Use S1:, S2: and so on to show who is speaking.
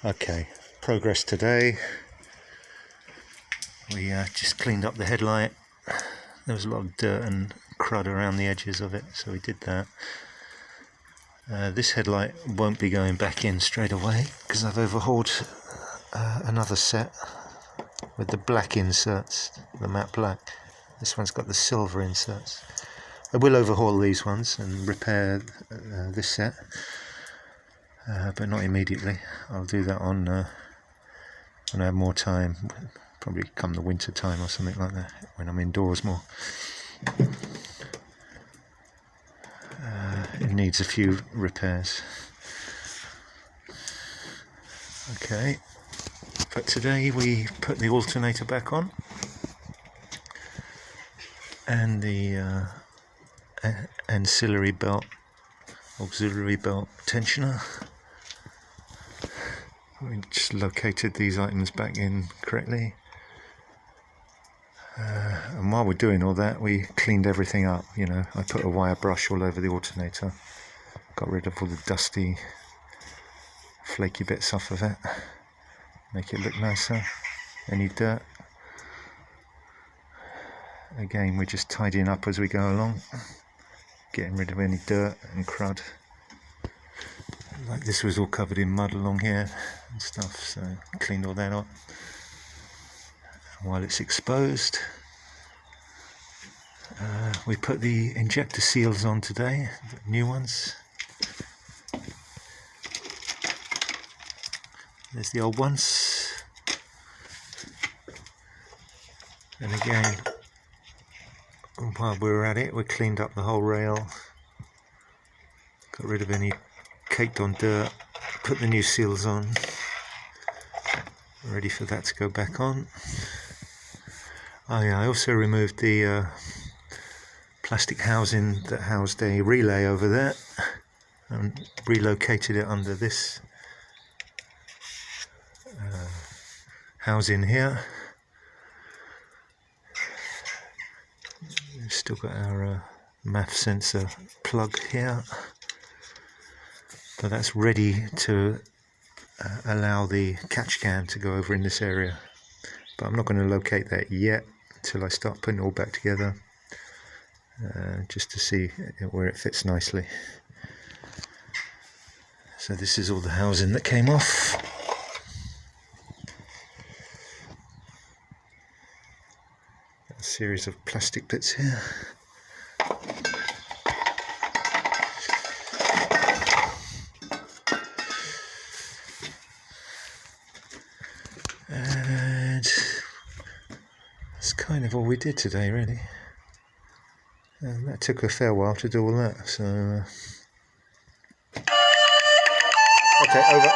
S1: Okay, progress today. We just cleaned up the headlight. There was a lot of dirt and crud around the edges of it, so we did that. This headlight won't be going back in straight away because I've overhauled another set with the black inserts, the matte black. This one's got the silver inserts. I will overhaul these ones and repair this set, but not immediately. I'll do that on when I have more time, probably come the winter time or something like that, when I'm indoors more. It needs a few repairs. Okay, but today we put the alternator back on and the auxiliary belt tensioner. We just located these items back in correctly, and while we're doing all that, we cleaned everything up. I put a wire brush all over the alternator, got rid of all the dusty flaky bits off of it, make it look nicer. Any dirt, again, we're just tidying up as we go along, getting rid of any dirt and crud. Like this was all covered in mud along here and stuff, so cleaned all that up. And while it's exposed, we put the injector seals on today, the new ones. There's the old ones. And again, while we were at it, we cleaned up the whole rail, got rid of any caked on dirt, put the new seals on, ready for that to go back on. Oh yeah, I also removed the plastic housing that housed a relay over there and relocated it under this housing here. We've still got our MAF sensor plug here, but that's ready to allow the catch can to go over in this area. But I'm not going to locate that yet until I start putting it all back together, just to see where it fits nicely. So this is all the housing that came off. A series of plastic bits here. And that's kind of all we did today, really. And that took a fair while to do all that, so... Okay, over.